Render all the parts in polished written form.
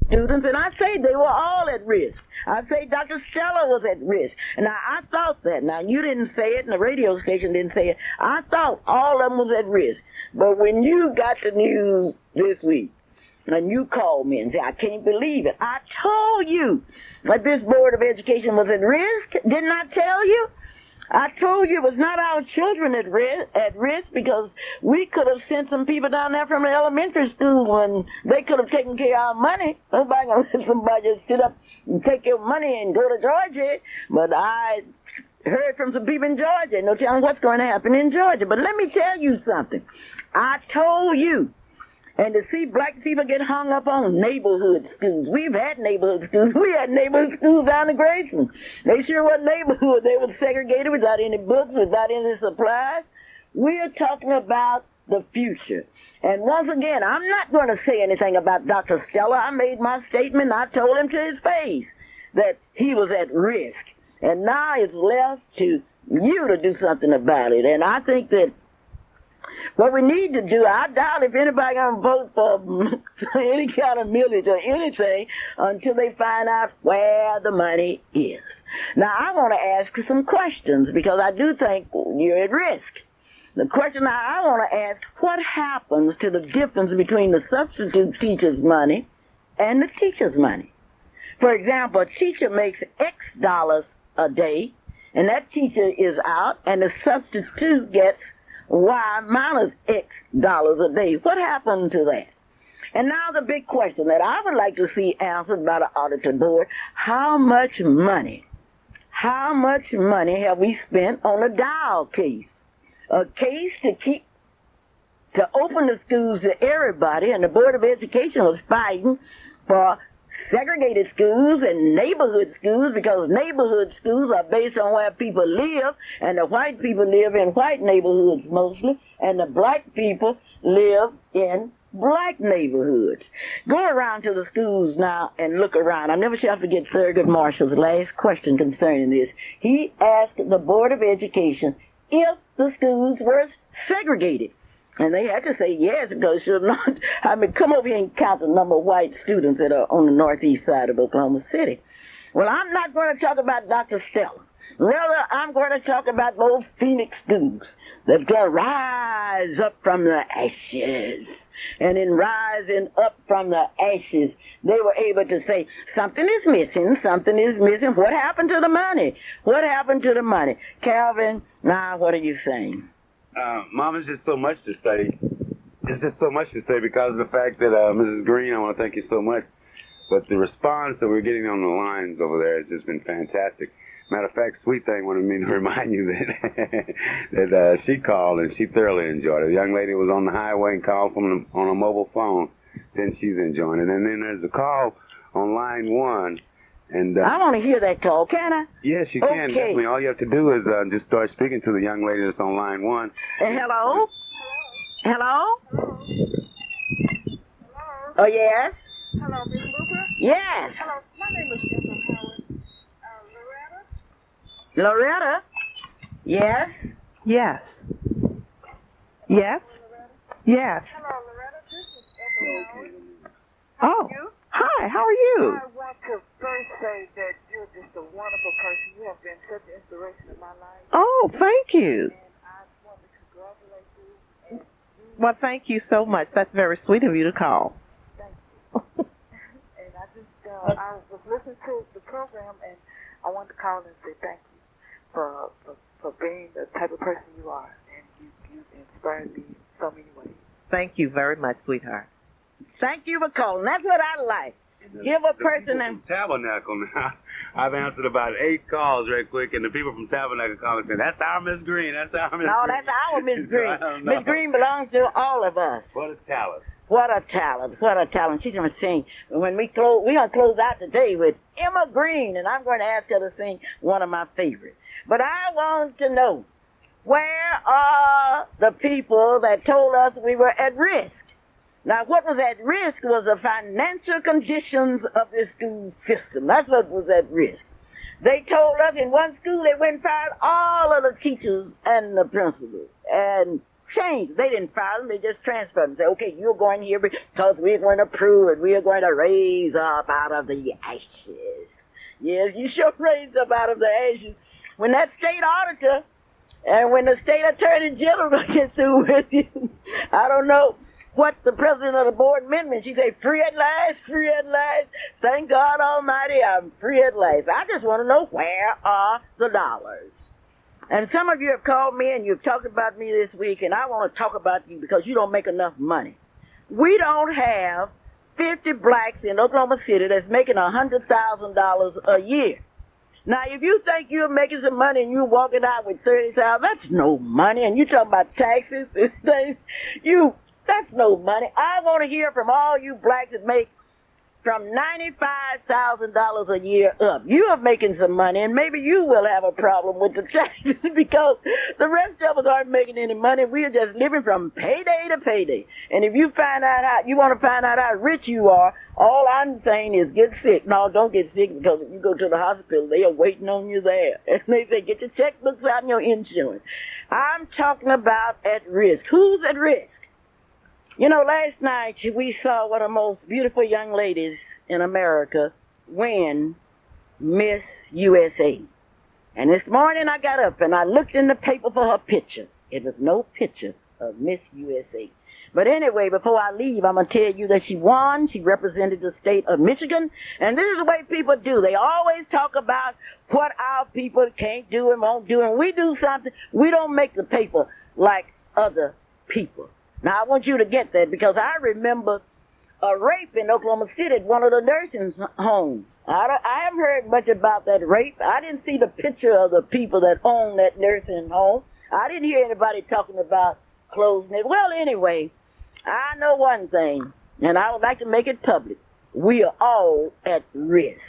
students, and I say they were all at risk. I say Dr. Stella was at risk. Now, I thought that. Now, you didn't say it, and the radio station didn't say it. I thought all of them was at risk. But when you got the news this week, and you called me and said, I can't believe it. I told you that this Board of Education was at risk. Didn't I tell you? I told you it was not our children at risk because we could have sent some people down there from the elementary school and they could have taken care of our money. Nobody going to let somebody just sit up and take your money and go to Georgia. But I heard from some people in Georgia. No telling what's going to happen in Georgia. But let me tell you something. I told you. And to see black people get hung up on neighborhood schools. We've had neighborhood schools. We had neighborhood schools down in Grayson. They sure were neighborhood. They were segregated without any books, without any supplies. We're talking about the future. And once again, I'm not going to say anything about Dr. Stella. I made my statement. I told him to his face that he was at risk. And now it's left to you to do something about it. And I think that what we need to do, I doubt if anybody going to vote for any kind of millage or anything until they find out where the money is. Now, I want to ask you some questions because I do think you're at risk. The question I want to ask, what happens to the difference between the substitute teacher's money and the teacher's money? For example, a teacher makes X dollars a day, and that teacher is out, and the substitute gets Y minus X dollars a day. What happened to that? And now the big question that I would like to see answered by the auditor board, how much money have we spent on a Dow case? A case to open the schools to everybody, and the Board of Education was fighting for segregated schools and neighborhood schools because neighborhood schools are based on where people live, and the white people live in white neighborhoods mostly, and the black people live in black neighborhoods. Go around to the schools now and look around. I never shall forget Thurgood Marshall's last question concerning this. He asked the Board of Education if the schools were segregated. And they had to say yes because should not. I mean, come over here and count the number of white students that are on the northeast side of Oklahoma City. Well, I'm not going to talk about Dr. Stella. Rather, I'm going to talk about those Phoenix schools that's going to rise up from the ashes. And in rising up from the ashes, they were able to say, something is missing, something is missing. What happened to the money? What happened to the money? Calvin, now what are you saying? Mom, it's just so much to say. It's just so much to say because of the fact that, Mrs. Green, I want to thank you so much. But the response that we're getting on the lines over there has just been fantastic. Matter of fact, Sweet Thing wanted me to remind you that that she called and she thoroughly enjoyed it. The young lady was on the highway and called on a mobile phone, saying she's enjoying it. And then there's a call on line 1. And I want to hear that call. Can I? Yes, you can. Okay. Definitely. All you have to do is just start speaking to the young lady that's on line 1. Hello? Hello? Hello? Oh, yes? Hello, Miss Luper? Yes. Hello, my name is Emma Howard. Loretta? Loretta? Yes? Yes. Yes? Yes. Hello, Loretta. This is Emma Howard. Oh. You? Hi, how are you? I want to first say that you're just a wonderful person. You have been such an inspiration in my life. Oh, thank you. And I want to congratulate you. And Well, thank you so much. That's very sweet of you to call. thank you. And I was listening to the program, and I wanted to call and say thank you for being the type of person you are. And you inspired me in so many ways. Thank you very much, sweetheart. Thank you for calling. That's what I like. Give a person a... Tabernacle now. I've answered about 8 calls right quick, and the people from Tabernacle calling saying, that's our Miss Green, that's our Miss Green. No, that's our Miss Green. No. Miss Green belongs to all of us. What a talent. What a talent. What a talent. She's going to sing. When we're going to close out today with Emma Green, and I'm going to ask her to sing one of my favorites. But I want to know, where are the people that told us we were at risk? Now, what was at risk was the financial conditions of the school system. That's what was at risk. They told us in one school they went and fired all of the teachers and the principals. And changed. They didn't fire them. They just transferred them. Say, okay, you're going here because we're going to prove it. We are going to raise up out of the ashes. Yes, you sure raised up out of the ashes. When that state auditor and when the state attorney general gets through with you, I don't know what the president of the board meant. She said, free at last, free at last. Thank God Almighty, I'm free at last. I just want to know, where are the dollars? And some of you have called me and you've talked about me this week, and I want to talk about you because you don't make enough money. We don't have 50 blacks in Oklahoma City that's making $100,000 a year. Now, if you think you're making some money and you're walking out with $30,000, that's no money. And you talking about taxes and things, that's no money. I want to hear from all you blacks that make from $95,000 a year up. You are making some money, and maybe you will have a problem with the taxes because the rest of us aren't making any money. We are just living from payday to payday. And if you want to find out how rich you are, all I'm saying is get sick. No, don't get sick, because if you go to the hospital, they are waiting on you there. And they say, get your checkbooks out and your insurance. I'm talking about at risk. Who's at risk? You know, last night we saw one of the most beautiful young ladies in America win Miss USA. And this morning I got up and I looked in the paper for her picture. It was no picture of Miss USA. But anyway, before I leave, I'm going to tell you that she won. She represented the state of Michigan. And this is the way people do. They always talk about what our people can't do and won't do. And we do something. We don't make the paper like other people. Now, I want you to get that, because I remember a rape in Oklahoma City at one of the nursing homes. I haven't heard much about that rape. I didn't see the picture of the people that own that nursing home. I didn't hear anybody talking about closing it. Well, anyway, I know one thing, and I would like to make it public. We are all at risk.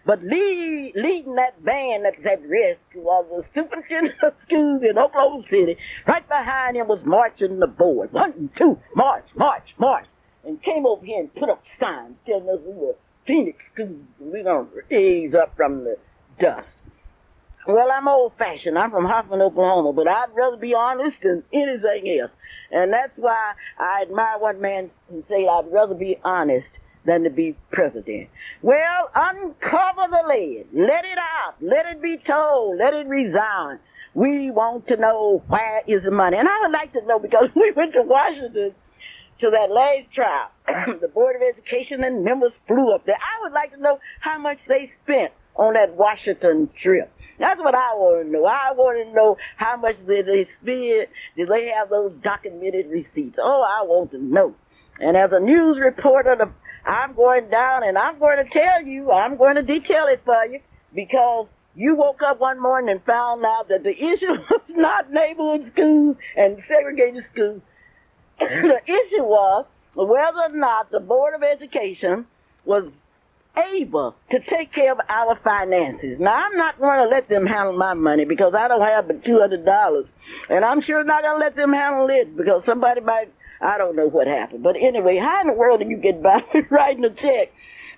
But leading that band that's at risk was the superintendent of schools in Oklahoma City. Right behind him was marching the board. 1, 2, march, march, march. And came over here and put up signs telling us we were Phoenix schools and we're going to raise up from the dust. Well, I'm old-fashioned. I'm from Hoffman, Oklahoma, but I'd rather be honest than anything else. And that's why I admire one man who said, I'd rather be honest than to be president. Well, uncover the lid. Let it out. Let it be told. Let it resound. We want to know, where is the money? And I would like to know, because we went to Washington to that last trial. The Board of Education and members flew up there. I would like to know how much they spent on that Washington trip. That's what I want to know. I want to know how much did they spend. Did they have those documented receipts? Oh, I want to know. And as a news reporter, I'm going down and I'm going to tell you, I'm going to detail it for you, because you woke up one morning and found out that the issue was not neighborhood schools and segregated schools. The issue was whether or not the Board of Education was able to take care of our finances. Now, I'm not going to let them handle my money, because I don't have but $200. And I'm sure not going to let them handle it, because somebody might, I don't know what happened. But anyway, how in the world do you get by writing a check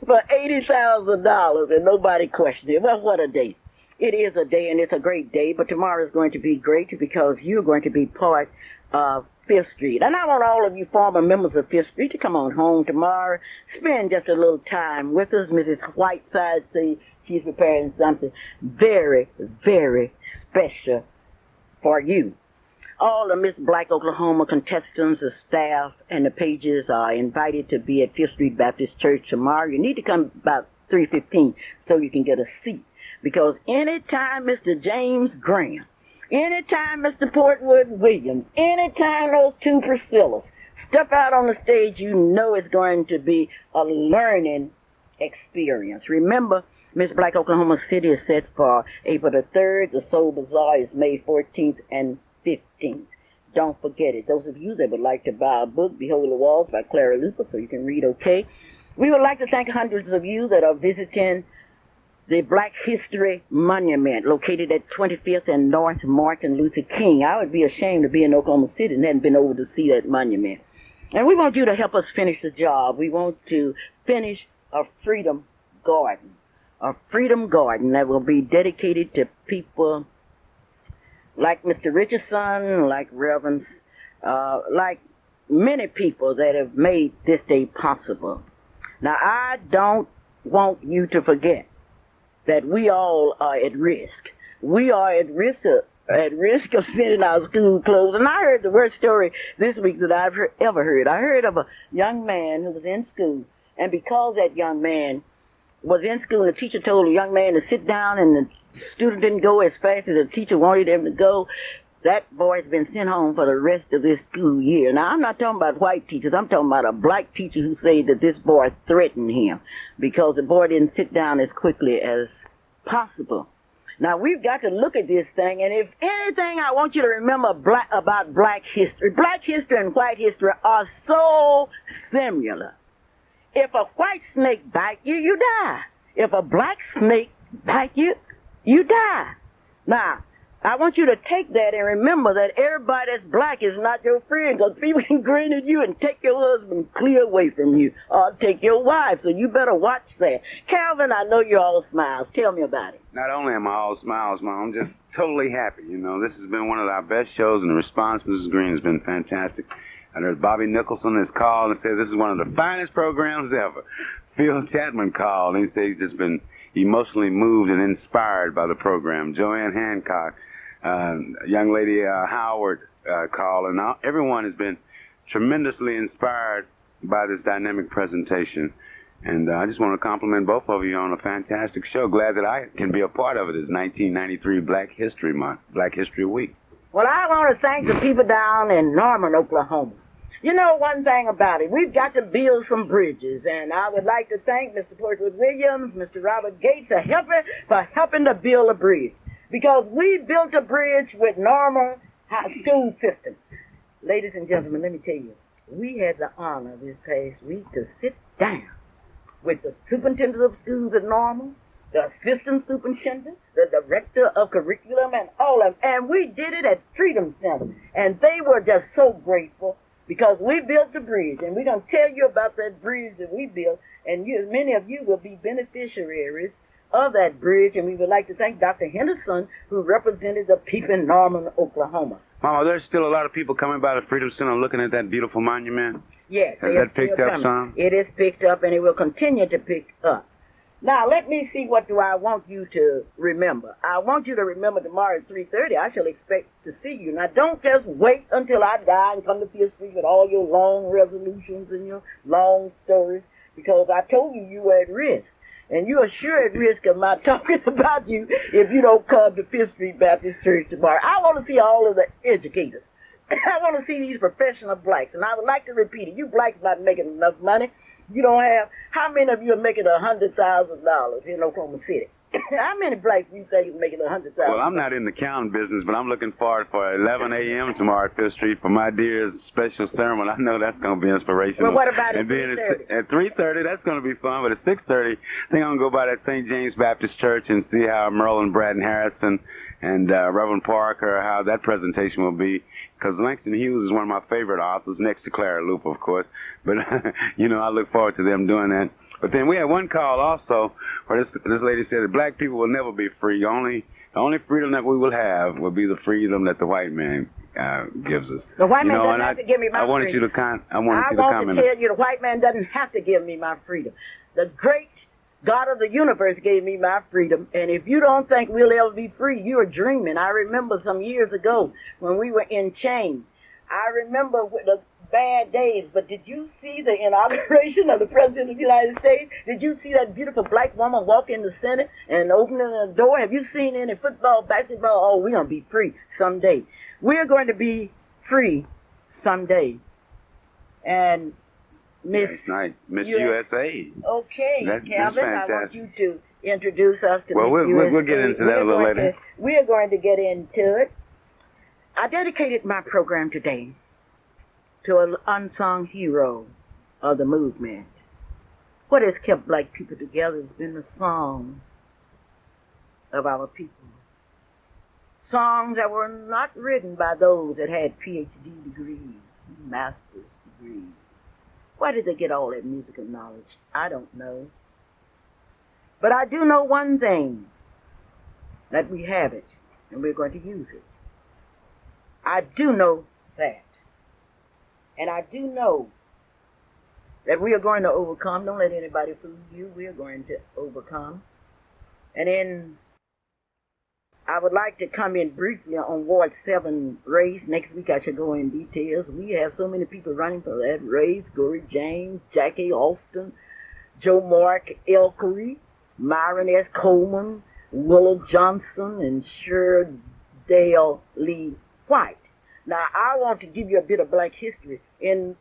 for $80,000 and nobody questioned it? Well, what a day. It is a day, and it's a great day, but tomorrow is going to be great, because you're going to be part of Fifth Street. And I want all of you former members of Fifth Street to come on home tomorrow. Spend just a little time with us. Mrs. Whiteside says she's preparing something very, very special for you. All the Miss Black Oklahoma contestants, the staff, and the pages are invited to be at Fifth Street Baptist Church tomorrow. You need to come about 3:15 so you can get a seat. Because anytime Mr. James Graham, anytime Mr. Portwood Williams, anytime those two Priscillas step out on the stage, you know it's going to be a learning experience. Remember, Miss Black Oklahoma City is set for April the 3rd. The Soul Bazaar is May 14th and 15th. Don't forget it. Those of you that would like to buy a book, Behold the Walls by Clara Luper, so you can read okay. We would like to thank hundreds of you that are visiting the Black History Monument, located at 25th and North Martin Luther King. I would be ashamed to be in Oklahoma City and hadn't been over to see that monument. And we want you to help us finish the job. We want to finish a freedom garden that will be dedicated to people like Mr. Richardson, like Reverend like many people that have made this day possible. Now, I don't want you to forget that we all are at risk. We are at risk of spending our school clothes. And I heard the worst story this week that I've ever heard. I heard of a young man who was in school, and because that young man was in school, the teacher told the young man to sit down, and the student didn't go as fast as the teacher wanted him to go. That boy's been sent home for the rest of this school year. Now, I'm not talking about white teachers. I'm talking about a black teacher who said that this boy threatened him because the boy didn't sit down as quickly as possible. Now, we've got to look at this thing, and if anything I want you to remember about black history and white history are so similar. If a white snake bite you, you die. If a black snake bite you, you die. Now, I want you to take that and remember that everybody that's black is not your friend, because people can grin at you and take your husband clear away from you, or take your wife, so you better watch that. Calvin, I know you're all smiles. Tell me about it. Not only am I all smiles, Mom, I'm just totally happy. You know, this has been one of our best shows, and the response, Mrs. Green, has been fantastic. And there's Bobby Nicholson has called and said this is one of the finest programs ever. Phil Chapman called, and he said he's just been emotionally moved and inspired by the program. Joanne Hancock, young lady Howard called, and everyone has been tremendously inspired by this dynamic presentation. And I just want to compliment both of you on a fantastic show. Glad that I can be a part of it. It's 1993 Black History Month, Black History Week. Well, I want to thank the people down in Norman, Oklahoma. You know one thing about it, we've got to build some bridges, and I would like to thank Mr. Portwood Williams, Mr. Robert Gates, for helping to build a bridge. Because we built a bridge with Normal school system. Ladies and gentlemen, let me tell you, we had the honor this past week to sit down with the superintendent of schools at Normal, the assistant superintendent, the director of curriculum, and all of them. And we did it at Freedom Center. And they were just so grateful because we built the bridge. And we're going to tell you about that bridge that we built. And many of you will be beneficiaries of that bridge. And we would like to thank Dr. Henderson, who represented the people in Norman, Oklahoma. Mama, there's still a lot of people coming by the Freedom Center looking at that beautiful monument. Yes. Has that picked up some? It is picked up, and it will continue to pick up. Now, let me see, what do I want you to remember? I want you to remember tomorrow at 3:30. I shall expect to see you. Now, don't just wait until I die and come to Fifth Street with all your long resolutions and your long stories, because I told you you were at risk. And you are sure at risk of my talking about you if you don't come to Fifth Street Baptist Church tomorrow. I want to see all of the educators. I want to see these professional blacks. And I would like to repeat it. You blacks not making enough money. You don't have, how many of you are making $100,000 in Oklahoma City? How many blacks do you think is making $100,000? Well, I'm not in the counting business, but I'm looking forward for 11 a.m. tomorrow at Fifth Street for my dear's special sermon. I know that's going to be inspirational. Well, what about at 3:30? At 3:30, that's going to be fun. But at 6:30, I think I'm going to go by that St. James Baptist Church and see how Merlin Bratton Harrison and Reverend Parker, how that presentation will be. Because Langston Hughes is one of my favorite authors, next to Clara, Luper, of course. But, you know, I look forward to them doing that. But then we had one call also where this lady said that black people will never be free. The only freedom that we will have will be the freedom that the white man gives us. The white man doesn't have to give me my freedom. I want you to comment. I want to tell you the white man doesn't have to give me my freedom. The great God of the universe gave me my freedom. And if you don't think we'll ever be free, you're dreaming. I remember some years ago when we were in chains. I remember the bad days, but did you see the inauguration of the President of the United States? Did you see that beautiful black woman walk in the Senate and opening the door? Have you seen any football, basketball? Oh, we're going to be free someday. We're going to be free someday. And Miss USA. Okay, That's Calvin, I want you to introduce us to Well, Miss USA. we'll get into that a little later. We are going to get into it. I dedicated my program today to an unsung hero of the movement. What has kept black people together has been the songs of our people. Songs that were not written by those that had PhD degrees, master's degrees. Why did they get all that musical knowledge? I don't know. But I do know one thing, that we have it, and we're going to use it. I do know that And I do know that we are going to overcome. Don't let anybody fool you. We are going to overcome. And then I would like to comment briefly on Ward 7 race. Next week I should go in details. We have so many people running for that race. Gory James, Jackie Alston, Joe Mark Elkery, Myron S. Coleman, Willow Johnson, and Sherdale Lee White. Now, I want to give you a bit of black history. In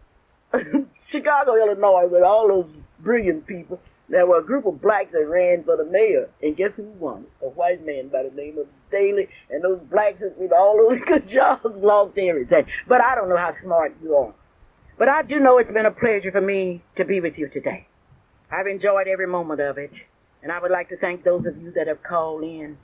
Chicago, Illinois, with all those brilliant people, there were a group of blacks that ran for the mayor, and guess who won? A white man by the name of Daley, and those blacks with all those good jobs lost everything. But I don't know how smart you are. But I do know it's been a pleasure for me to be with you today. I've enjoyed every moment of it, and I would like to thank those of you that have called in.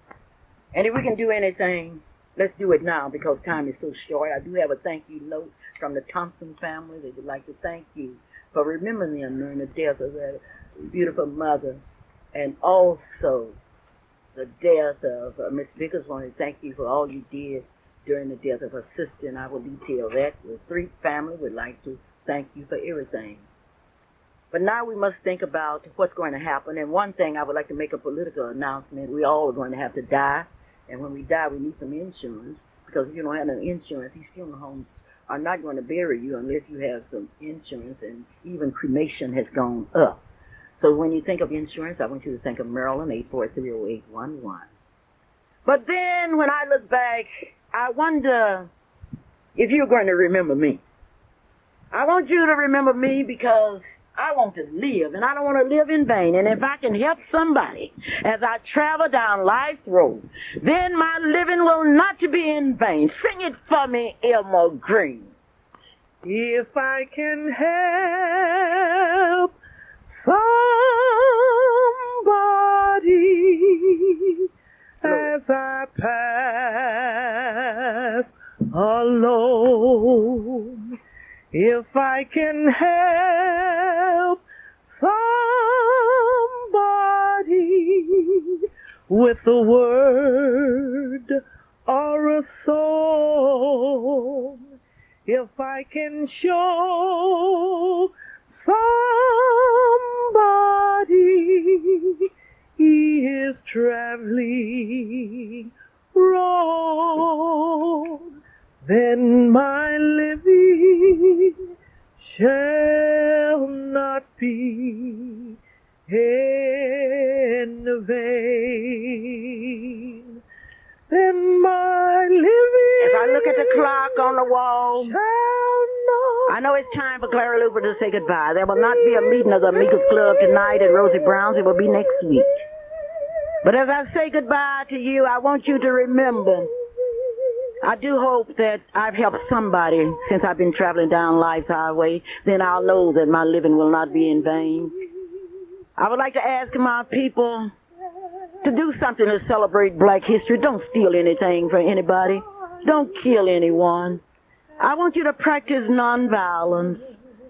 And if we can do anything, let's do it now because time is so short. I do have a thank you note from the Thompson family. They would like to thank you for remembering them during the death of their beautiful mother, and also the death of Miss Vickers. I want to thank you for all you did during the death of her sister, and I will detail that. The Three family would like to thank you for everything. But now we must think about what's going to happen. And one thing, I would like to make a political announcement. We all are going to have to die, and when we die, we need some insurance, because if you don't have no insurance, these funeral homes are not going to bury you unless you have some insurance, and even cremation has gone up. So when you think of insurance, I want you to think of Maryland, 8430811. But then when I look back, I wonder if you're going to remember me. I want you to remember me because I want to live, and I don't want to live in vain. And if I can help somebody as I travel down life's road, then my living will not be in vain. Sing it for me, Elmo Green. If I can help somebody as I pass alone, if I can help somebody with a word or a song, if I can show somebody he is traveling wrong, then my living shall not be in vain. Then my living, if I look at the clock on the wall, shall not, I know it's time for Clara Luper to say goodbye. There will not be a meeting of the Amicus Club tonight at Rosie Brown's. It will be next week. But as I say goodbye to you, I want you to remember, I do hope that I've helped somebody since I've been traveling down life's highway. Then I'll know that my living will not be in vain. I would like to ask my people to do something to celebrate black history. Don't steal anything from anybody. Don't kill anyone. I want you to practice nonviolence.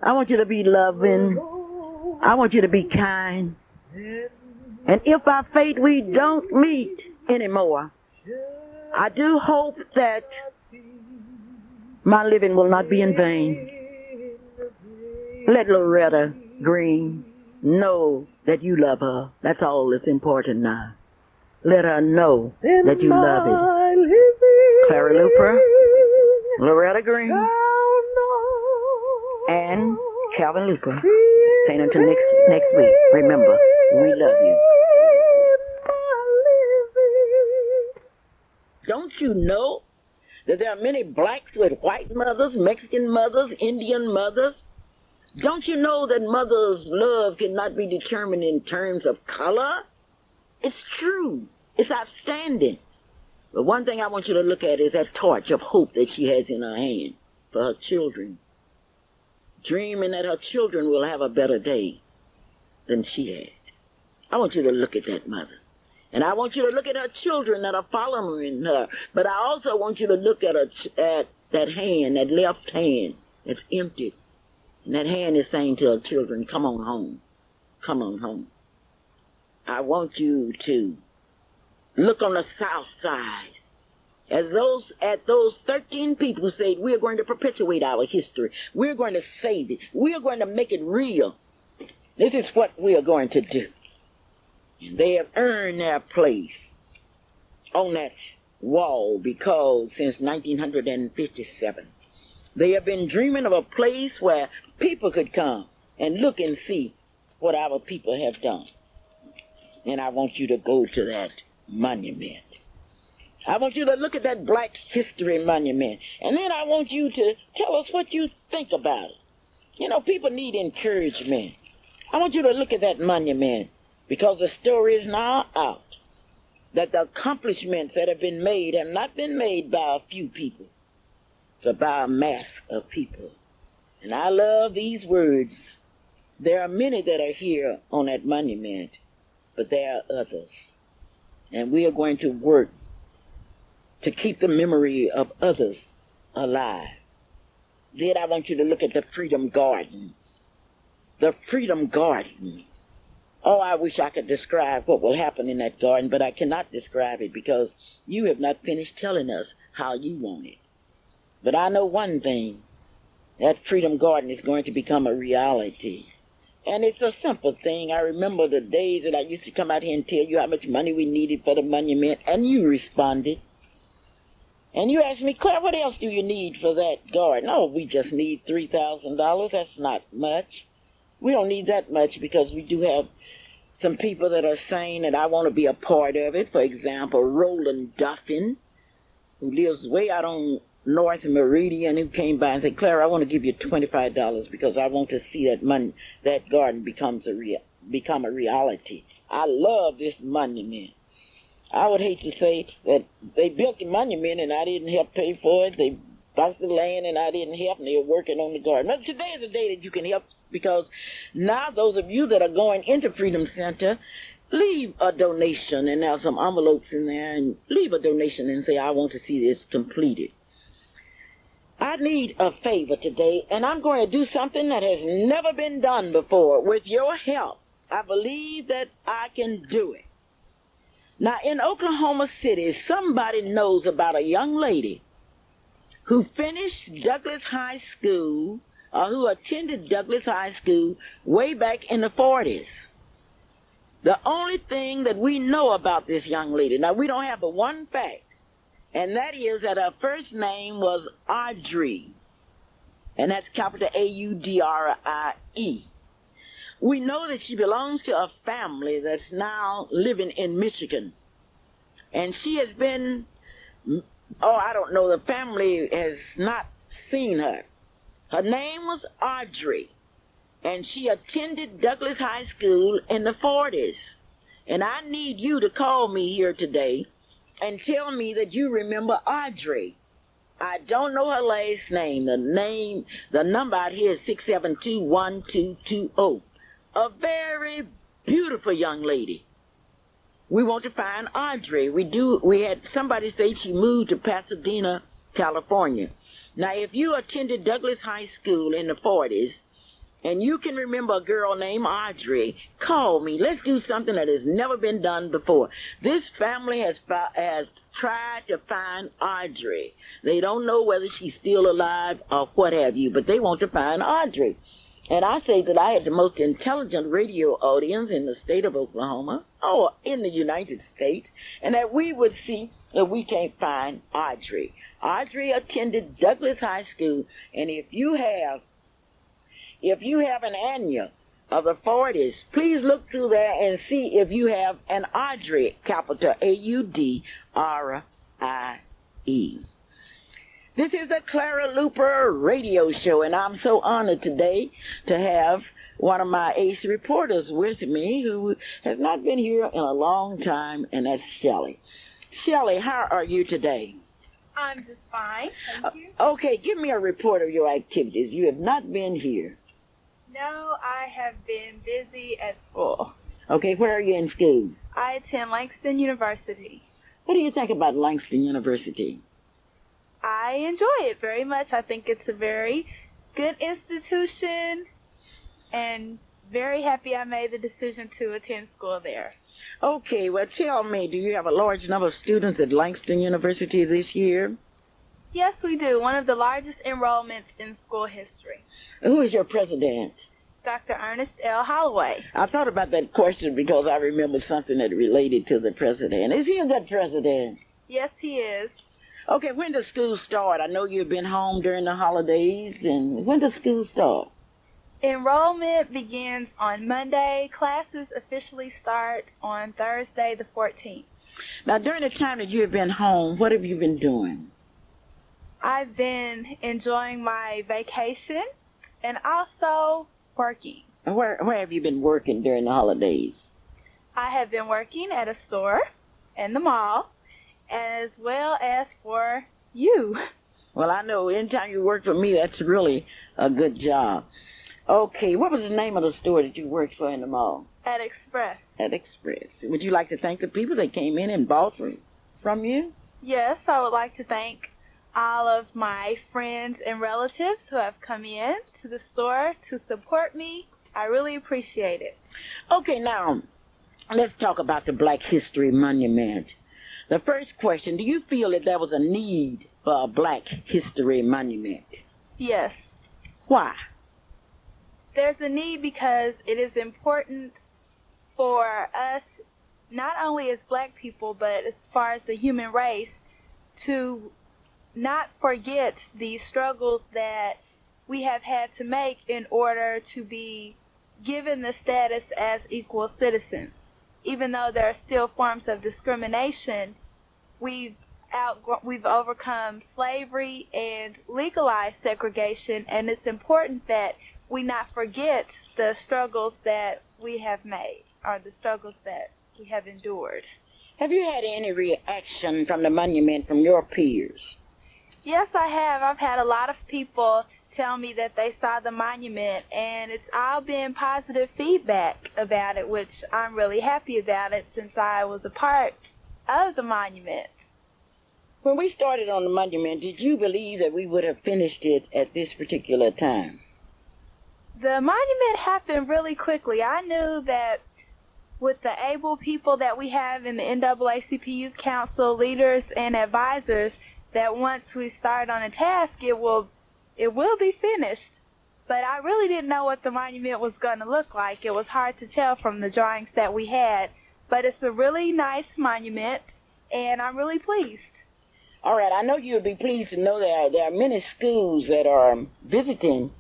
I want you to be loving. I want you to be kind. And if by fate we don't meet anymore, I do hope that my living will not be in vain. Let Loretta Green know that you love her. That's all that's important now. Let her know that you love it. Clara Luper, Loretta Green, and Calvin Luper. Saying until next week, remember, we love you. Don't you know that there are many blacks with white mothers, Mexican mothers, Indian mothers? Don't you know that mother's love cannot be determined in terms of color? It's true. It's outstanding. But one thing I want you to look at is that torch of hope that she has in her hand for her children, dreaming that her children will have a better day than she had. I want you to look at that mother. And I want you to look at her children that are following her. But I also want you to look at that hand, that left hand that's empty. And that hand is saying to her children, come on home. Come on home. I want you to look on the south side at those 13 people who said, we're going to perpetuate our history. We're going to save it. We're going to make it real. This is what we are going to do. And they have earned their place on that wall because since 1957, they have been dreaming of a place where people could come and look and see what our people have done. And I want you to go to that monument. I want you to look at that Black History Monument. And then I want you to tell us what you think about it. You know, people need encouragement. I want you to look at that monument because the story is now out that the accomplishments that have been made have not been made by a few people, but by a mass of people. And I love these words. There are many that are here on that monument, but there are others. And we are going to work to keep the memory of others alive. Then I want you to look at the Freedom Garden. The Freedom Garden. Oh, I wish I could describe what will happen in that garden, but I cannot describe it because you have not finished telling us how you want it. But I know one thing. That Freedom Garden is going to become a reality. And it's a simple thing. I remember the days that I used to come out here and tell you how much money we needed for the monument, and you responded. And you asked me, Clara, what else do you need for that garden? Oh, we just need $3,000. That's not much. We don't need that much because we do have some people that are saying that I want to be a part of it. For example, Roland Duffin, who lives way out on North Meridian, who came by and said, Clara, I want to give you $25 because I want to see that garden become a reality. I love this monument. I would hate to say that they built the monument and I didn't help pay for it. They bought the land and I didn't help, and they were working on the garden. But today is the day that you can help because now those of you that are going into Freedom Center, leave a donation, and there's some envelopes in there, and leave a donation and say, I want to see this completed. I need a favor today, and I'm going to do something that has never been done before. With your help, I believe that I can do it. Now, in Oklahoma City, somebody knows about a young lady who finished Douglas High School, or who attended Douglas High School way back in the 40s. The only thing that we know about this young lady, now we don't have but one fact, and that is that her first name was Audrey, and that's capital A-U-D-R-I-E. We know that she belongs to a family that's now living in Michigan. And she has been, I don't know, the family has not seen her. Her name was Audrey, and she attended Douglas High School in the 40s. And I need you to call me here today and tell me that you remember Audrey. I don't know her last name. The number out here is 672-1220. A very beautiful young lady. We want to find Audrey. We had somebody say she moved to Pasadena, California. Now, if you attended Douglas High School in the 40s, and you can remember a girl named Audrey, call me. Let's do something that has never been done before. This family has tried to find Audrey. They don't know whether she's still alive or what have you, but they want to find Audrey. And I say that I had the most intelligent radio audience in the state of Oklahoma, or in the United States, and that we would see if we can't find Audrey. Audrey attended Douglas High School, and if you have an annual of the 40s, please look through there and see if you have an Audrey, capital A-U-D-R-I-E. This is the Clara Luper radio show, and I'm so honored today to have one of my ace reporters with me who has not been here in a long time, and that's Shelley. Shelley, how are you today? I'm just fine, thank you. Okay, give me a report of your activities. You have not been here. No, I have been busy at school. Okay, where are you in school? I attend Langston University. What do you think about Langston University? I enjoy it very much. I think it's a very good institution, and very happy I made the decision to attend school there. Okay, well, tell me, do you have a large number of students at Langston University this year? Yes, we do. One of the largest enrollments in school history. Who is your president? Dr. Ernest L. Holloway. I thought about that question because I remember something that related to the president. Is he a good president? Yes, he is. Okay, when does school start? I know you've been home during the holidays, and when does school start? Enrollment begins on Monday. Classes officially start on Thursday the 14th. Now, during the time that you have been home, what have you been doing? I've been enjoying my vacation and also working. Where have you been working during the holidays? I have been working at a store in the mall, as well as for you. Well, I know anytime you work for me, that's really a good job. Okay, what was the name of the store that you worked for in the mall? At Express. At Express. Would you like to thank the people that came in and bought from you? Yes, I would like to thank all of my friends and relatives who have come in to the store to support me. I really appreciate it. Okay, now, let's talk about the Black History Monument. The first question, do you feel that there was a need for a Black History Monument? Yes. Why? There's a need because it is important for us, not only as Black people, but as far as the human race, to not forget the struggles that we have had to make in order to be given the status as equal citizens. Even though there are still forms of discrimination, we've overcome slavery and legalized segregation, and it's important that we not forget the struggles that we have made, or the struggles that we have endured. Have you had any reaction from the monument from your peers? Yes, I have. I've had a lot of people tell me that they saw the monument, and it's all been positive feedback about it, which I'm really happy about it since I was a part of the monument. When we started on the monument, did you believe that we would have finished it at this particular time? The monument happened really quickly. I knew that with the able people that we have in the NAACP Youth Council, leaders and advisors, that once we start on a task, it will be finished. But I really didn't know what the monument was going to look like. It was hard to tell from the drawings that we had. But it's a really nice monument, and I'm really pleased. All right, I know you'll be pleased to know that there are many schools that are visiting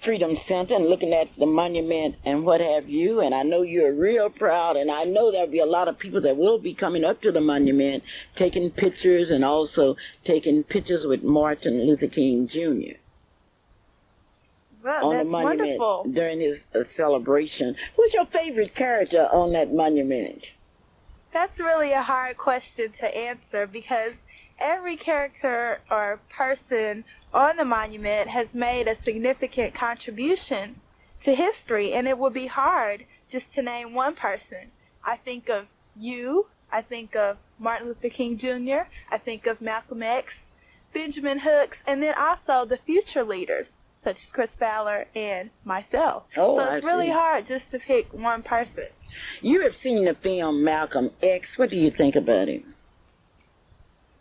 Freedom Center and looking at the monument and what have you, and I know you're real proud, and I know there'll be a lot of people that will be coming up to the monument taking pictures and also taking pictures with Martin Luther King Jr. Well, on the that's monument wonderful. During his celebration. Who's your favorite character on that monument? That's really a hard question to answer because every character or person on the monument has made a significant contribution to history, and it would be hard just to name one person. I think of you, I think of Martin Luther King Jr., I think of Malcolm X, Benjamin Hooks, and then also the future leaders, such as Chris Fowler and myself. Oh, so it's really hard just to pick one person. You have seen the film Malcolm X. What do you think about him?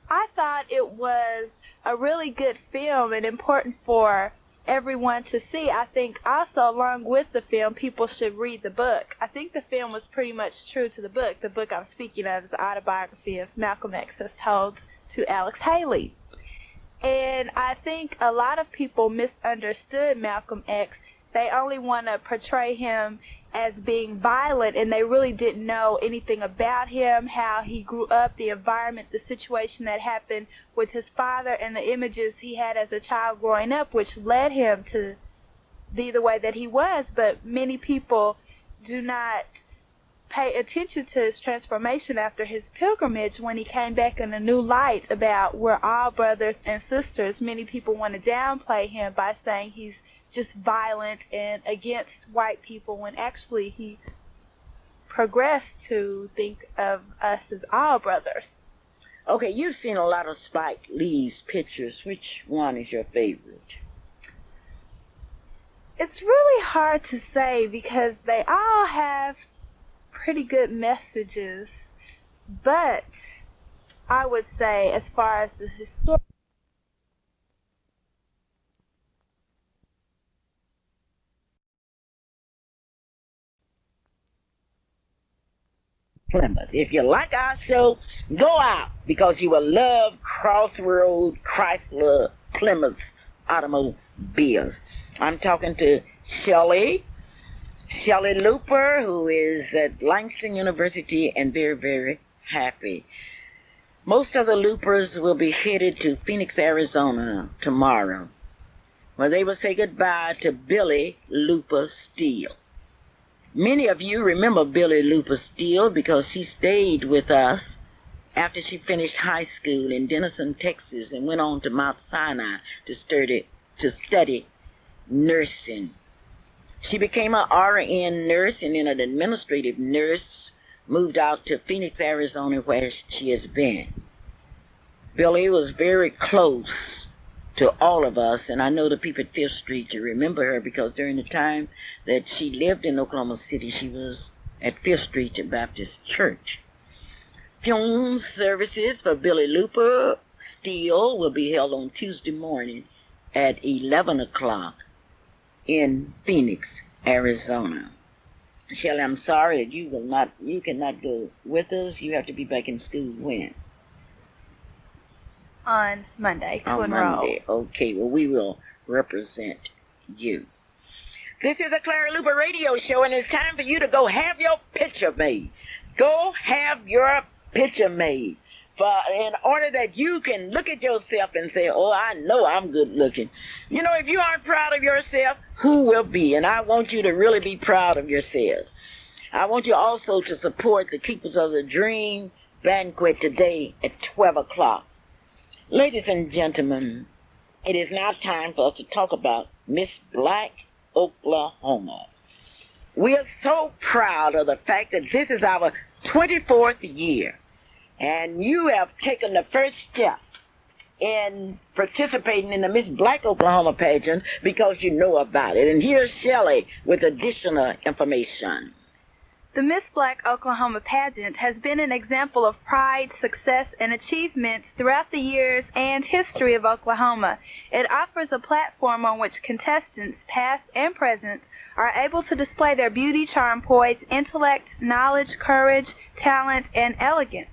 I thought it was a really good film and important for everyone to see. I think also along with the film, people should read the book. I think the film was pretty much true to the book. The book I'm speaking of is the autobiography of Malcolm X as told to Alex Haley. And I think a lot of people misunderstood Malcolm X. They only want to portray him as being violent, and they really didn't know anything about him, how he grew up, the environment, the situation that happened with his father, and the images he had as a child growing up, which led him to be the way that he was. But many people do not pay attention to his transformation after his pilgrimage when he came back in a new light about we're all brothers and sisters. Many people want to downplay him by saying he's just violent and against white people, when actually he progressed to think of us as all brothers. Okay, you've seen a lot of Spike Lee's pictures. Which one is your favorite? It's really hard to say because they all have pretty good messages. But I would say, as far as the historical, Plymouth. If you like our show, go out because you will love Crossroads Chrysler Plymouth automobiles. I'm talking to Shelley Luper, who is at Langston University and very, very happy. Most of the Lupers will be headed to Phoenix, Arizona tomorrow, where they will say goodbye to Billy Luper Steele. Many of you remember Billy Luper Steele because she stayed with us after she finished high school in Denison, Texas, and went on to Mount Sinai to study nursing. She became an RN nurse and then an administrative nurse, moved out to Phoenix, Arizona, where she has been. Billy was very close to all of us, and I know the people at Fifth Street to remember her because during the time that she lived in Oklahoma City, she was at Fifth Street Baptist Church. Funeral services for Billy Luper Steele will be held on Tuesday morning at 11 o'clock in Phoenix, Arizona. Shelley, I'm sorry that you cannot go with us. You have to be back in school when? on Monday to on enroll. Monday. Okay, well, we will represent you. This is a Clara Luper radio show, and it's time for you to go have your picture made. Go have your picture made in order that you can look at yourself and say, oh, I know I'm good looking. You know, if you aren't proud of yourself, who will be? And I want you to really be proud of yourself. I want you also to support the Keepers of the Dream banquet today at 12 o'clock. Ladies and gentlemen, it is now time for us to talk about Miss Black, Oklahoma. We are so proud of the fact that this is our 24th year, and you have taken the first step in participating in the Miss Black Oklahoma pageant because you know about it. And here's Shelley with additional information. The Miss Black Oklahoma pageant has been an example of pride, success, and achievements throughout the years and history of Oklahoma. It offers a platform on which contestants, past and present, are able to display their beauty, charm, poise, intellect, knowledge, courage, talent, and elegance.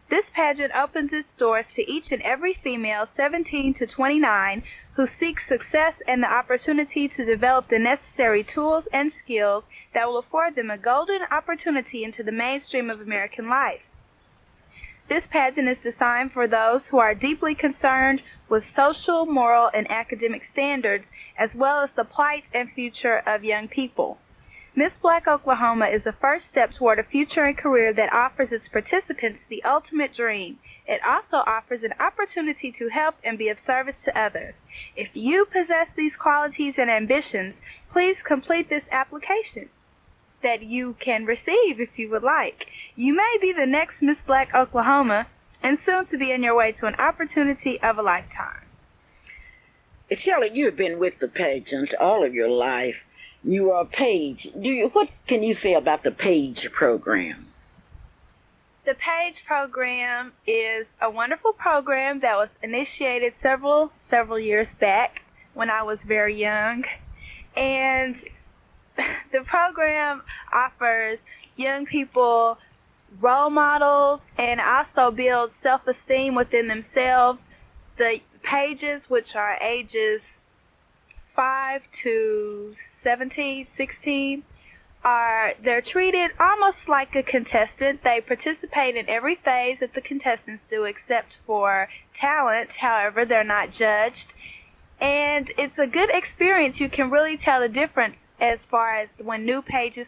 This pageant opens its doors to each and every female 17 to 29 who seeks success and the opportunity to develop the necessary tools and skills that will afford them a golden opportunity into the mainstream of American life. This pageant is designed for those who are deeply concerned with social, moral, and academic standards, as well as the plight and future of young people. Miss Black Oklahoma is the first step toward a future and career that offers its participants the ultimate dream. It also offers an opportunity to help and be of service to others. If you possess these qualities and ambitions, please complete this application that you can receive if you would like. You may be the next Miss Black Oklahoma and soon to be on your way to an opportunity of a lifetime. Shelley, you have been with the pageant all of your life. You are Page. What can you say about the Page program? The Page program is a wonderful program that was initiated several years back when I was very young. And the program offers young people role models and also builds self-esteem within themselves. The Pages, which are ages 5 to 17, 16, they're treated almost like a contestant. They participate in every phase that the contestants do except for talent. However, they're not judged. And it's a good experience. You can really tell the difference as far as when new pages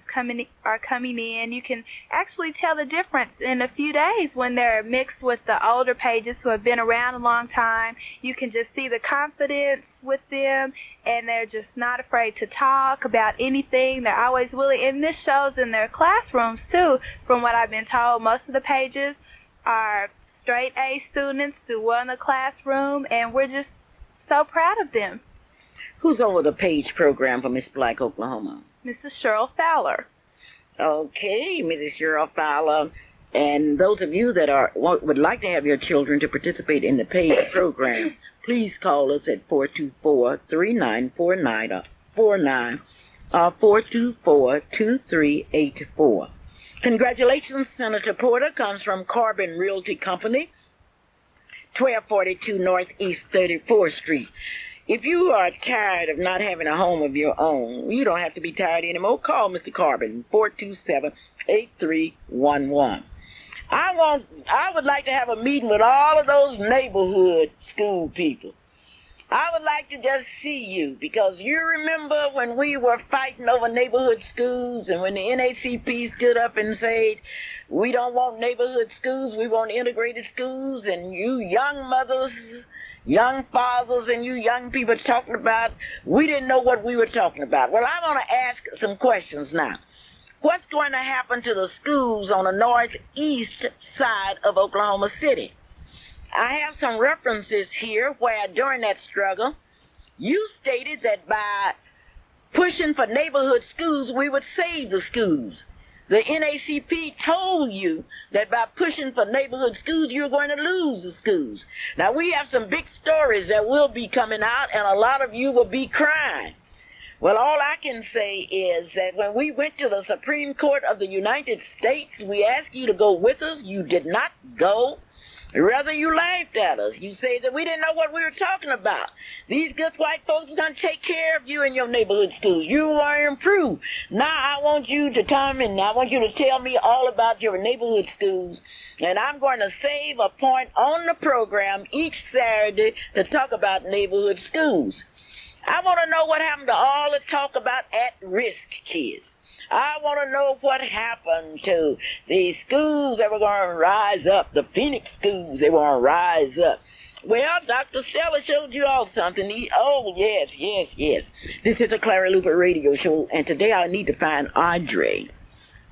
are coming in. You can actually tell the difference in a few days when they're mixed with the older pages who have been around a long time. You can just see the confidence with them, and they're just not afraid to talk about anything. They're always willing, and this shows in their classrooms too. From what I've been told, most of the pages are straight A students, do well in the classroom, and we're just so proud of them. Who's over the Page program for Miss Black Oklahoma? Mrs. Cheryl Fowler. Okay, Mrs. Cheryl Fowler. And those of you that would like to have your children to participate in the paid program, please call us at 424-3949 49 424-2384. Congratulations, Senator Porter comes from Carbon Realty Company, 1242 Northeast 34th Street. If you are tired of not having a home of your own, you don't have to be tired anymore. Call Mr. Carbon, 427-8311. I would like to have a meeting with all of those neighborhood school people. I would like to just see you, because you remember when we were fighting over neighborhood schools and when the NACP stood up and said, we don't want neighborhood schools, we want integrated schools, and you young mothers, young fathers, and you young people talking about, we didn't know what we were talking about. Well, I want to ask some questions now. What's going to happen to the schools on the northeast side of Oklahoma City? I have some references here where during that struggle, you stated that by pushing for neighborhood schools, we would save the schools. The NACP told you that by pushing for neighborhood schools, you're going to lose the schools. Now, we have some big stories that will be coming out, and a lot of you will be crying. Well, all I can say is that when we went to the Supreme Court of the United States, we asked you to go with us. You did not go. Rather, you laughed at us. You say that we didn't know what we were talking about. These good white folks are going to take care of you in your neighborhood schools. You are improved. Now I want you to come and I want you to tell me all about your neighborhood schools. And I'm going to save a point on the program each Saturday to talk about neighborhood schools. I want to know what happened to all the talk about at-risk kids. I want to know what happened to the schools that were going to rise up, the Phoenix schools that were going to rise up. Well, Dr. Stella showed you all something. Yes. This is a Clara Luper radio show, and today I need to find Audrey,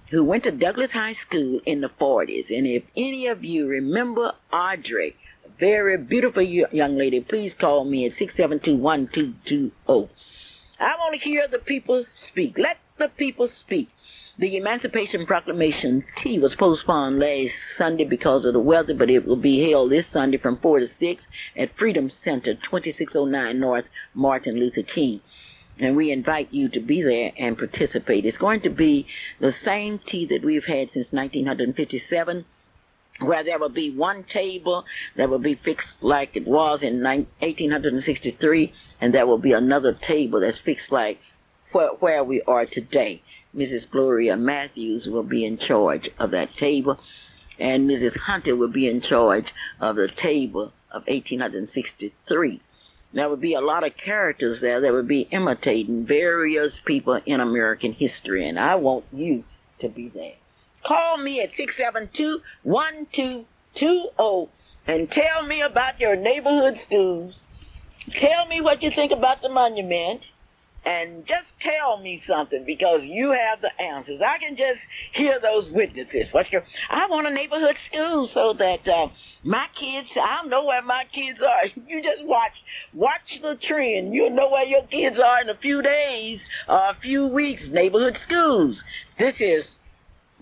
who went to Douglas High School in the 40s. And if any of you remember Audrey, a very beautiful young lady, please call me at 672-1220. I want to hear the people speak. Let the people speak. The Emancipation Proclamation tea was postponed last Sunday because of the weather, but it will be held this Sunday from 4 to 6 at Freedom Center, 2609 North Martin Luther King. And we invite you to be there and participate. It's going to be the same tea that we've had since 1957, where there will be one table that will be fixed like it was in 1863, and there will be another table that's fixed like where we are today. Mrs. Gloria Matthews will be in charge of that table, and Mrs. Hunter will be in charge of the table of 1863. There will be a lot of characters there that will be imitating various people in American history, and I want you to be there. Call me at 672-1220 and tell me about your neighborhood schools. Tell me what you think about the monument. And just tell me something, because you have the answers. I can just hear those witnesses. I want a neighborhood school so that my kids, I don't know where my kids are. You just watch the trend. You'll know where your kids are in a few days or a few weeks. Neighborhood schools. This is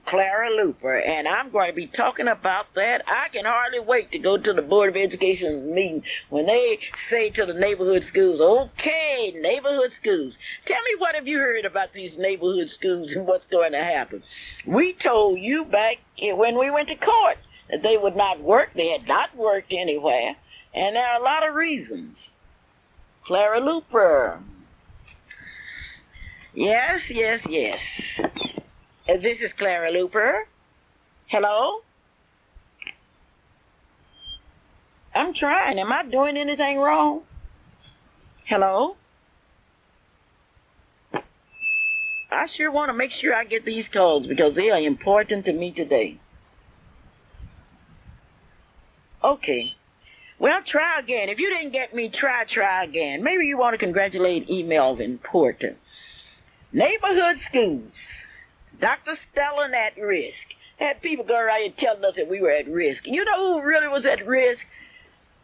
Clara Luper, and I'm going to be talking about that. I can hardly wait to go to the Board of Education meeting when they say to the neighborhood schools, okay, neighborhood schools. Tell me, what have you heard about these neighborhood schools and what's going to happen? We told you back when we went to court that they would not work. They had not worked anywhere, and there are a lot of reasons. Clara Luper. Yes. This is Clara Luper. Hello? I'm trying. Am I doing anything wrong? Hello? I sure want to make sure I get these calls because they are important to me today. Okay. Well, try again. If you didn't get me, try again. Maybe you want to congratulate emails important. Neighborhood schools. Dr. Stella at risk. Had people go around here telling us that we were at risk. You know who really was at risk?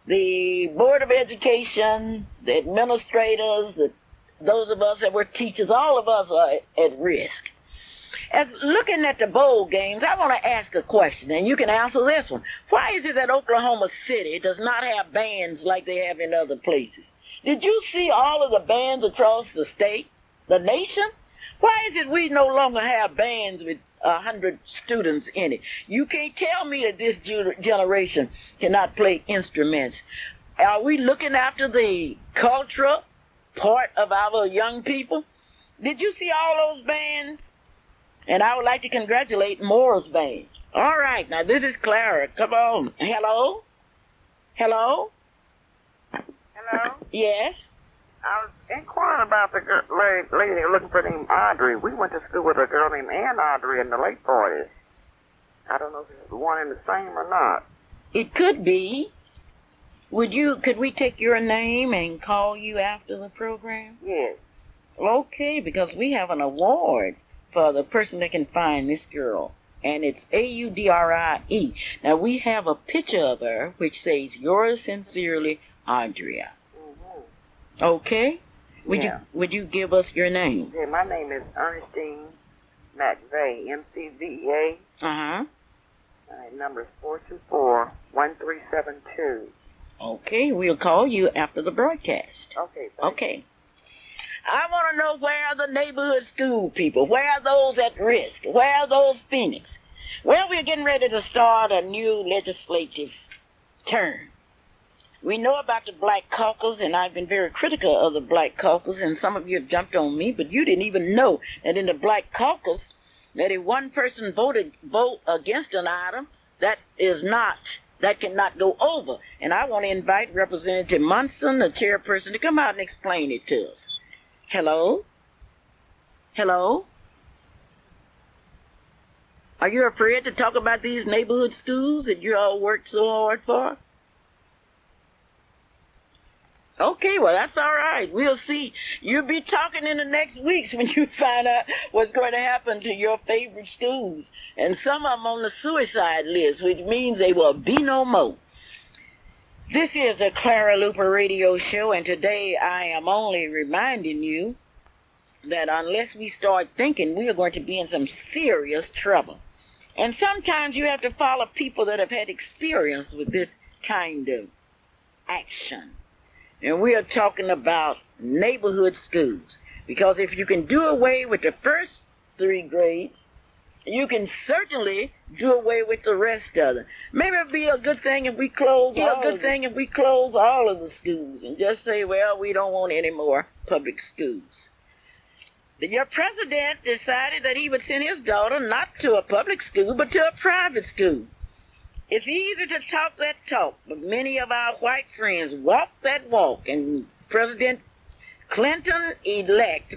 The Board of Education, the administrators, those of us that were teachers, all of us are at risk. As looking at the bowl games, I want to ask a question, and you can answer this one. Why is it that Oklahoma City does not have bands like they have in other places? Did you see all of the bands across the state, the nation? Why is it we no longer have bands with 100 students in it? You can't tell me that this generation cannot play instruments. Are we looking after the cultural part of our young people? Did you see all those bands? And I would like to congratulate Moore's band. All right, now this is Clara. Come on. Hello? Hello? Hello? Yes? I was inquiring about the lady looking for named Audrey. We went to school with a girl named Ann Audrey in the late 40s. I don't know if it's the one in the same or not. It could be. Could we take your name and call you after the program? Yes. Okay, because we have an award for the person that can find this girl. And it's Audrie. Now, we have a picture of her which says, yours sincerely, Andrea. Mm-hmm. Okay? Yeah. Would you give us your name? Yeah, my name is Ernestine McVeigh, M-C-V-E-A. Uh-huh. My number is 424-1372. Okay, we'll call you after the broadcast. Okay, thanks. Okay. I want to know, where are the neighborhood school people? Where are those at risk? Where are those Phoenix? Well, we're getting ready to start a new legislative term. We know about the Black Caucus, and I've been very critical of the Black Caucus, and some of you have jumped on me, but you didn't even know that in the Black Caucus, that if one person vote against an item, that cannot go over. And I want to invite Representative Munson, the chairperson, to come out and explain it to us. Hello? Hello? Are you afraid to talk about these neighborhood schools that you all worked so hard for? Okay, well, that's all right. We'll see. You'll be talking in the next weeks when you find out what's going to happen to your favorite schools. And some of them on the suicide list, which means they will be no more. This is the Clara Luper radio show, and today I am only reminding you that unless we start thinking, we are going to be in some serious trouble. And sometimes you have to follow people that have had experience with this kind of action. And we are talking about neighborhood schools. Because if you can do away with the first 3 grades, you can certainly do away with the rest of them. Maybe it'd be a good thing if we close all of the schools and just say, well, we don't want any more public schools. Your president decided that he would send his daughter not to a public school, but to a private school. It's easy to talk that talk, but many of our white friends walk that walk, and President-elect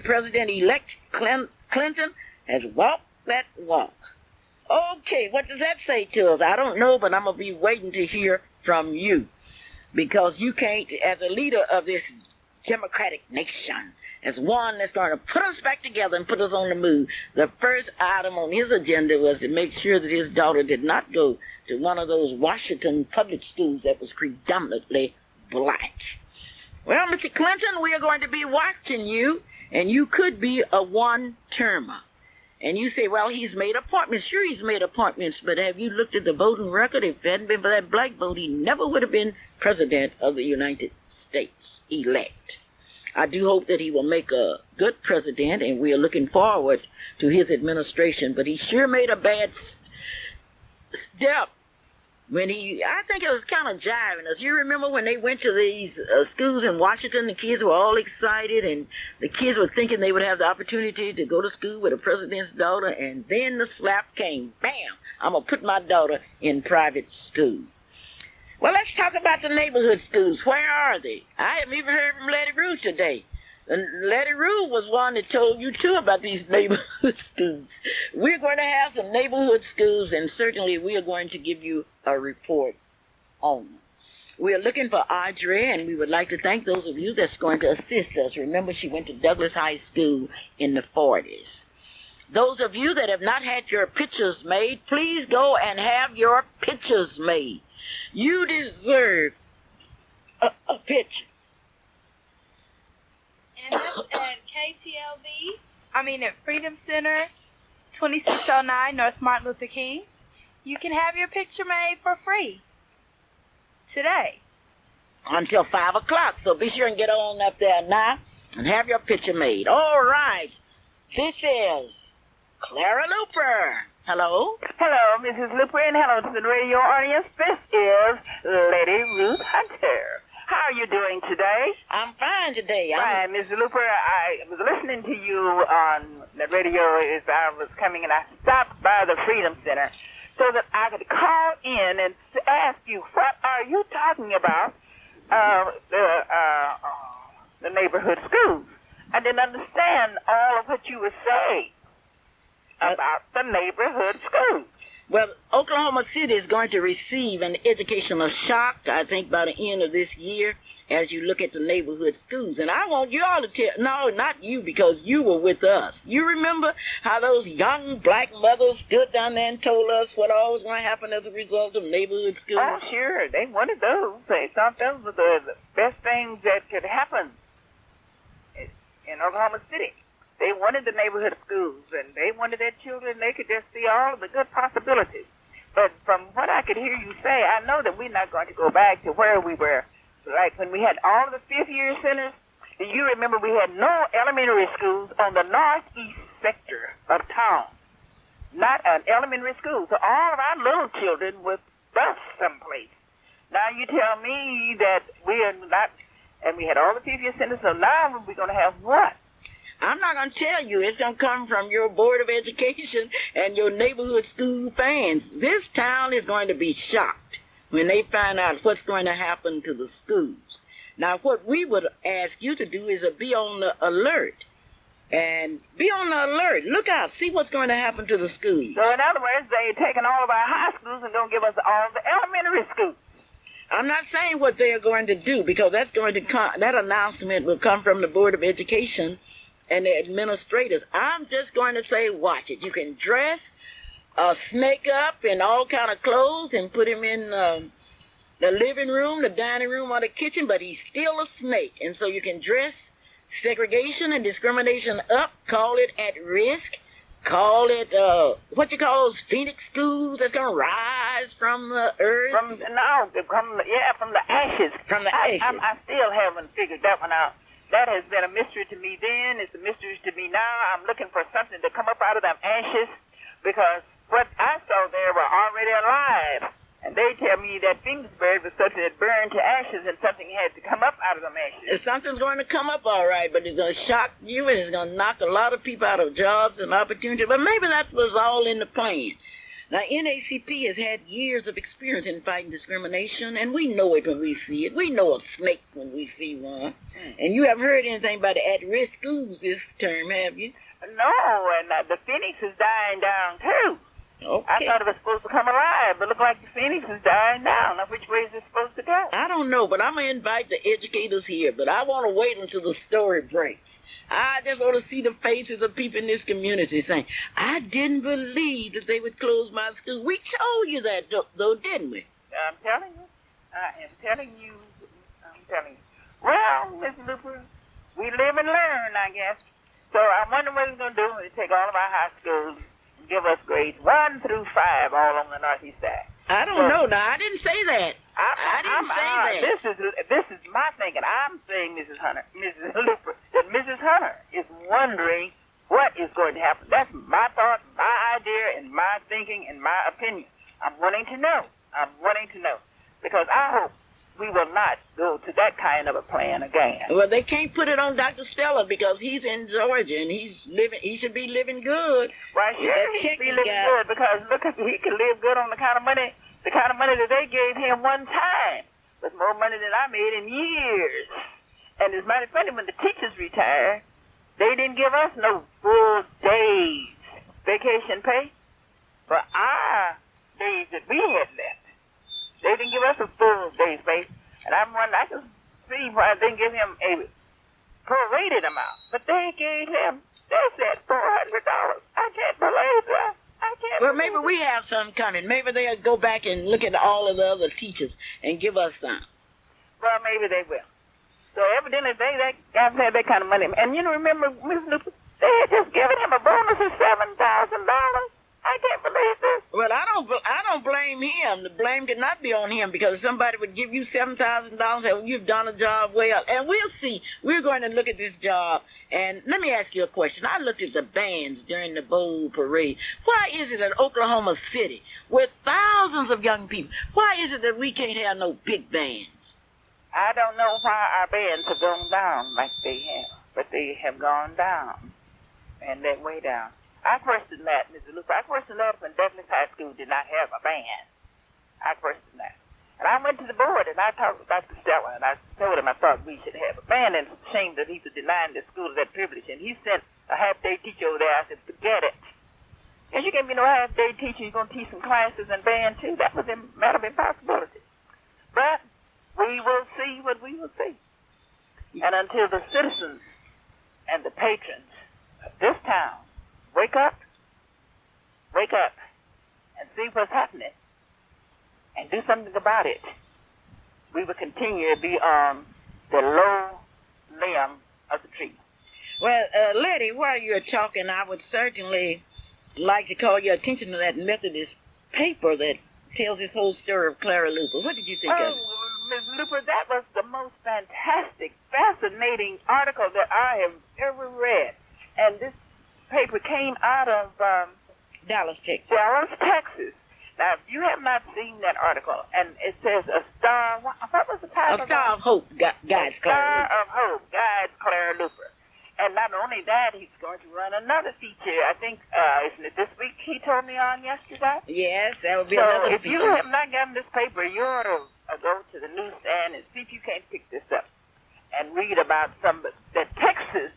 Clinton has walked that walk. Okay, what does that say to us? I don't know, but I'm going to be waiting to hear from you. Because you can't, as a leader of this democratic nation, as one that's going to put us back together and put us on the move, the first item on his agenda was to make sure that his daughter did not go to one of those Washington public schools that was predominantly black. Well, Mr. Clinton, we are going to be watching you, and you could be a one-termer. And you say, well, he's made appointments. Sure, he's made appointments, but have you looked at the voting record? If it hadn't been for that black vote, he never would have been president of the United States elect. I do hope that he will make a good president, and we are looking forward to his administration, but he sure made a bad step when I think it was kind of jiving us. You remember when they went to these schools in Washington, the kids were all excited, and the kids were thinking they would have the opportunity to go to school with a president's daughter, and then the slap came. Bam! I'm going to put my daughter in private school. Well, let's talk about the neighborhood schools. Where are they? I haven't even heard from Letty Rue today. And Letty Rue was one that told you, too, about these neighborhood schools. We're going to have some neighborhood schools, and certainly we are going to give you a report on them. We are looking for Audrey, and we would like to thank those of you that's going to assist us. Remember, she went to Douglas High School in the 40s. Those of you that have not had your pictures made, please go and have your pictures made. You deserve a picture. And that's at at Freedom Center 2609 North Martin Luther King. You can have your picture made for free today. Until 5 o'clock, so be sure and get on up there now and have your picture made. All right. This is Clara Luper. Hello. Hello, Mrs. Luper, and hello to the radio audience. This is Lady Ruth Hunter. How are you doing today? I'm fine today. Fine, Mrs. Luper. I was listening to you on the radio as I was coming, and I stopped by the Freedom Center so that I could call in and ask you, what are you talking about the neighborhood schools? I didn't understand all of what you were saying about the neighborhood schools. Well, Oklahoma City is going to receive an educational shock, I think, by the end of this year as you look at the neighborhood schools. And I want you all to tell, no, not you, because you were with us. You remember how those young black mothers stood down there and told us what all was going to happen as a result of neighborhood schools? Oh, sure. They wanted those. They thought those were the best things that could happen in Oklahoma City. They wanted the neighborhood schools, and they wanted their children, they could just see all of the good possibilities. But from what I could hear you say, I know that we're not going to go back to where we were. Like when we had all of the fifth-year centers, do you remember we had no elementary schools on the northeast sector of town? Not an elementary school. So all of our little children were bused someplace. Now you tell me that we are not, and we had all the fifth-year centers, so now we're going to have what? I'm not going to tell you. It's going to come from your Board of Education and your neighborhood school fans. This town is going to be shocked when they find out what's going to happen to the schools. Now, what we would ask you to do is to be on the alert. And be on the alert. Look out. See what's going to happen to the schools. So, in other words, they're taking all of our high schools and going to give us all the elementary schools. I'm not saying what they are going to do, because that's going to come, that announcement will come from the Board of Education and the administrators. I'm just going to say, watch it. You can dress a snake up in all kind of clothes and put him in the living room, the dining room, or the kitchen, but he's still a snake. And so you can dress segregation and discrimination up, call it at risk, call it, what you call those Phoenix schools that's going to rise from the earth? From the ashes. From the ashes. I still haven't figured that one out. That has been a mystery to me then. It's a mystery to me now. I'm looking for something to come up out of them ashes, because what I saw there were already alive. And they tell me that Phoenix bird was something that burned to ashes, and something had to come up out of them ashes. Something's going to come up all right, but it's going to shock you, and it's going to knock a lot of people out of jobs and opportunities. But maybe that was all in the plan. Now, NACP has had years of experience in fighting discrimination, and we know it when we see it. We know a snake when we see one. And you haven't heard anything about the at-risk schools this term, have you? No, and the Phoenix is dying down, too. Okay. I thought it was supposed to come alive, but look like the Phoenix is dying down. Now, which way is it supposed to go? I don't know, but I'm going to invite the educators here, but I want to wait until the story breaks. I just want to see the faces of people in this community saying, I didn't believe that they would close my school. We told you that, though, didn't we? I'm telling you. I am telling you. I'm telling you. Well, Miss Luper, we live and learn, I guess. So I wonder what it's going to do when they take all of our high schools and give us grades 1 through 5 all on the northeast side. I don't know. Now, I didn't say that. I didn't say that. This is my thinking. I'm saying, Mrs. Luper, that Mrs. Hunter is wondering what is going to happen. That's my thought, my idea, and my thinking, and my opinion. I'm wanting to know. Because I hope we will not go to that kind of a plan again. Well, they can't put it on Dr. Stella because he's in Georgia and he should be living good. Right, sure, he should be living good, because look, he can live good on the kind of money that they gave him one time. Was more money than I made in years. And it's mighty funny, when the teachers retired, they didn't give us no full days vacation pay for our days that we had left. They didn't give us a full day's pay. And I'm wondering, I can see why they didn't give him a prorated amount. But they gave him, they said $400. I can't believe that. Well, maybe we have some coming. Maybe they'll go back and look at all of the other teachers and give us some. Well, maybe they will. So evidently they guys had that kind of money. And you know, remember, Ms. Luper, They had just given him a bonus of $7,000. I can't believe this. Well, I don't blame him. The blame could not be on him because somebody would give you $7,000 and you've done a job well. And we'll see. We're going to look at this job. And let me ask you a question. I looked at the bands during the Bowl Parade. Why is it that Oklahoma City, with thousands of young people, why is it that we can't have no big bands? I don't know why our bands have gone down like they have, but they have gone down, and they're way down. I questioned that, Mr. Luper. I questioned that when Douglas High School did not have a band. I questioned that. And I went to the board, and I talked with Dr. Stella, and I told him I thought we should have a band, and it's a shame that he was denying the school that privilege. And he sent a half-day teacher over there. I said, forget it. Because you can't be no half-day teacher. You're going to teach some classes and band, too. That was a matter of impossibility. But we will see what we will see. And until the citizens and the patrons of this town wake up, and see what's happening, and do something about it, we will continue to be on the low limb of the tree. Well, Letty, while you're talking, I would certainly like to call your attention to that Methodist paper that tells this whole story of Clara Luper. What did you think of it? Ms. Luper, that was the most fantastic, fascinating article that I have ever read. And this paper came out of Dallas, Texas. Dallas, Texas. Now, if you have not seen that article, and it says a star, what was the title? A Star of Hope guides Clara Luper. Star of Hope guides Clara Luper. And not only that, he's going to run another feature. I think, isn't it this week he told me on yesterday? Yes, that would be so another if feature. you have not gotten this paper, you ought to go to the newsstand and see if you can't pick this up and read about that Texas,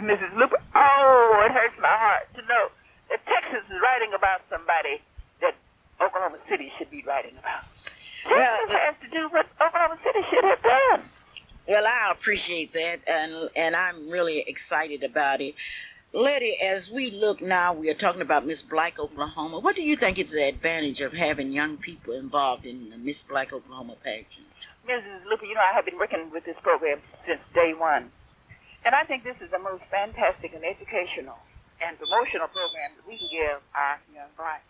Mrs. Luper. Oh, it hurts my heart to know that Texas is writing about somebody that Oklahoma City should be writing about. Texas has to do what Oklahoma City should have done. Well, I appreciate that, and I'm really excited about it. Letty, as we look now, we are talking about Miss Black Oklahoma. What do you think is the advantage of having young people involved in the Miss Black Oklahoma pageant? Mrs. Luper, I have been working with this program since day one. And I think this is the most fantastic and educational and promotional program that we can give our young blacks.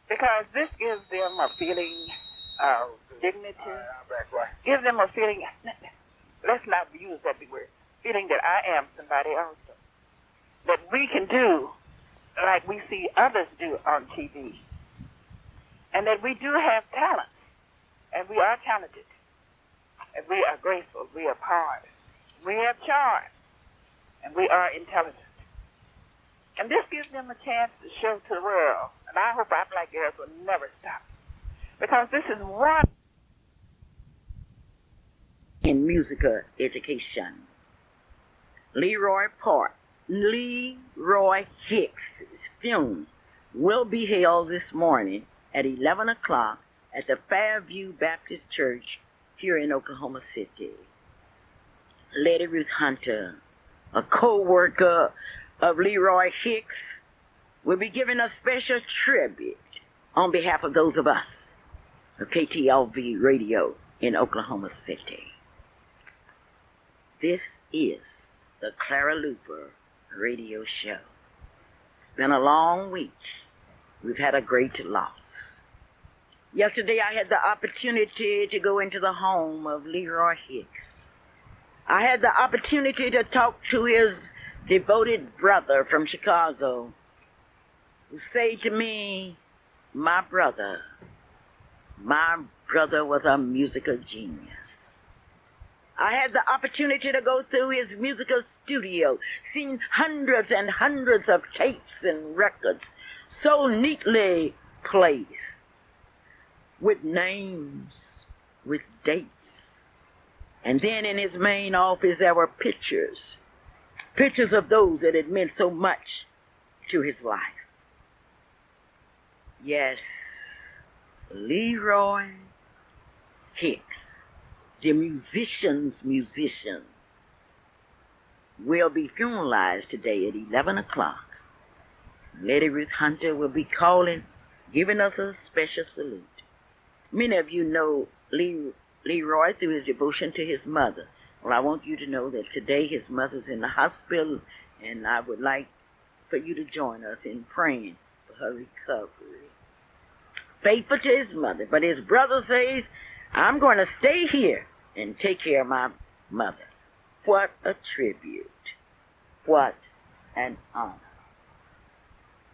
Because this gives them a feeling of dignity, gives them a feeling, let's not use that big word, feeling that I am somebody also. That we can do like we see others do on TV. And that we do have talent. And we are talented. And we are graceful. We are powered. We have charm. And we are intelligent. And this gives them a chance to show to the world. And I hope our black girls will never stop. Because this is one in musical education. Leroy Hicks' funeral will be held this morning at 11 o'clock at the Fairview Baptist Church here in Oklahoma City. Lady Ruth Hunter, a co-worker of Leroy Hicks, will be giving a special tribute on behalf of those of us of KTLV Radio in Oklahoma City. This is the Clara Luper Radio Show. It's been a long week. We've had a great loss. Yesterday I had the opportunity to go into the home of Leroy Hicks. I had the opportunity to talk to his devoted brother from Chicago, who said to me, my brother was a musical genius. I had the opportunity to go through his musical studio, seeing hundreds and hundreds of tapes and records so neatly placed, with names, with dates. And then in his main office there were pictures of those that had meant so much to his life. Yes, Leroy Hicks, the musician's musician, will be funeralized today at 11 o'clock. Lady Ruth Hunter will be calling, giving us a special salute. Many of you know Leroy through his devotion to his mother. Well, I want you to know that today his mother's in the hospital and I would like for you to join us in praying for her recovery. Faithful to his mother, but his brother says, I'm going to stay here and take care of my mother. What a tribute. What an honor.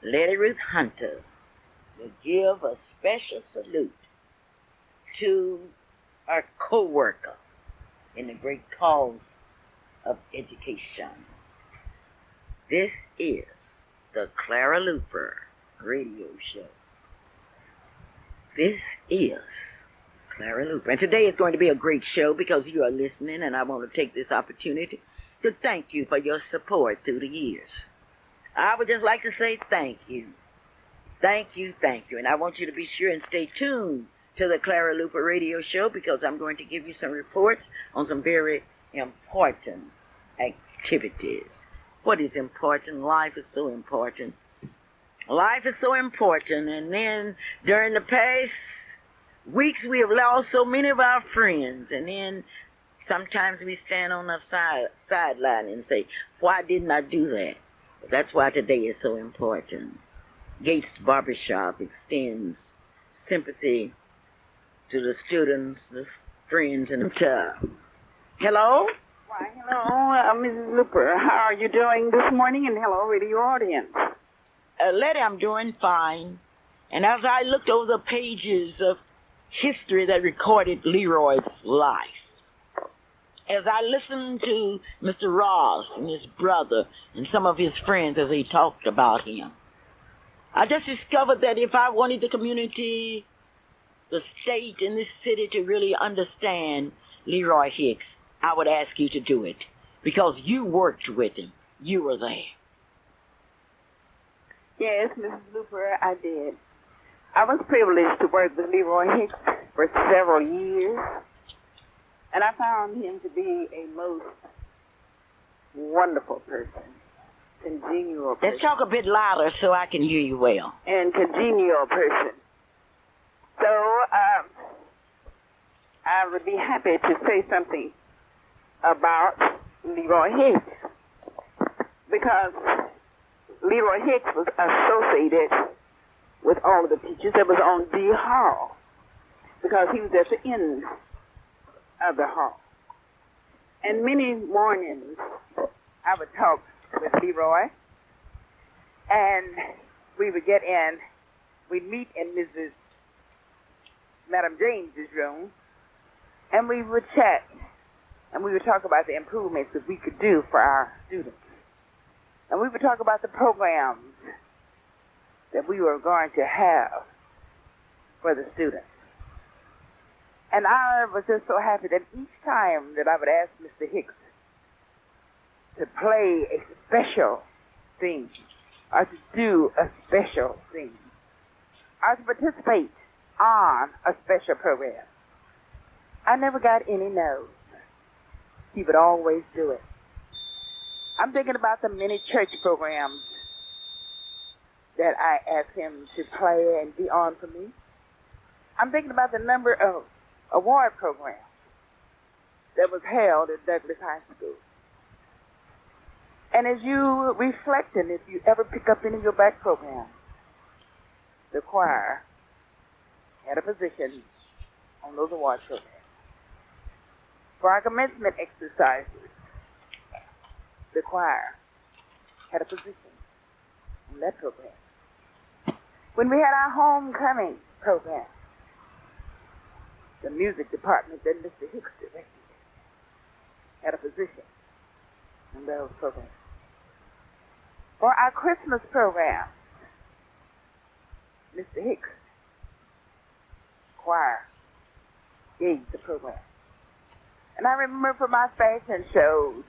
Lady Ruth Hunter will give a special salute to our co-worker in the great cause of education. This is the Clara Luper radio show. This is Clara Luper. And today is going to be a great show because you are listening, and I want to take this opportunity to thank you for your support through the years. I would just like to say thank you. Thank you, thank you. And I want you to be sure and stay tuned to the Clara Luper radio show because I'm going to give you some reports on some very important activities. What is important? Life is so important. Life is so important. And then during the past weeks, we have lost so many of our friends. And then sometimes we stand on the sideline and say, why didn't I do that? But that's why today is so important. Gates Barbershop extends sympathy to the students, the friends, and the hello? Why, hello, Mrs. Luper. How are you doing this morning? And hello, radio audience. Letty, I'm doing fine. And as I looked over the pages of history that recorded Leroy's life, as I listened to Mr. Ross and his brother and some of his friends as they talked about him, I just discovered that if I wanted the community, the state, and this city to really understand Leroy Hicks, I would ask you to do it because you worked with him. You were there. Yes, Mrs. Luper, I did. I was privileged to work with Leroy Hicks for several years, and I found him to be a most wonderful person, congenial person. Let's talk a bit louder so I can hear you well. And congenial person. So, I would be happy to say something about Leroy Hicks because Leroy Hicks was associated with all of the teachers that was on D Hall because he was at the end of the hall. And many mornings I would talk with Leroy and we would get in, we'd meet in Madam James's room and we would chat and we would talk about the improvements that we could do for our students. And we would talk about the programs that we were going to have for the students. And I was just so happy that each time that I would ask Mr. Hicks to play a special thing, or to do a special thing, or to participate on a special program, I never got any no's. He would always do it. I'm thinking about the many church programs that I asked him to play and be on for me. I'm thinking about the number of award programs that was held at Douglas High School. And as you reflect, and if you ever pick up any of your back programs, the choir had a position on those award programs. For our commencement exercises, the choir had a position on that program. When we had our homecoming program, the music department that Mr. Hicks directed had a position in those programs. For our Christmas program, Mr. Hicks choir gave the program. And I remember for my fashion shows,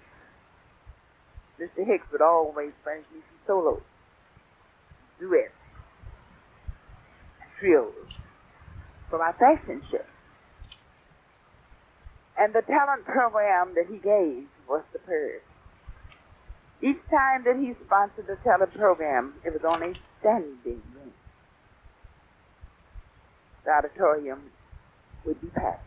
Mr. Hicks would always furnish me some solos, duets, and trios for my fashion show. And the talent program that he gave was superb. Each time that he sponsored the talent program, it was on a standing room. The auditorium would be packed.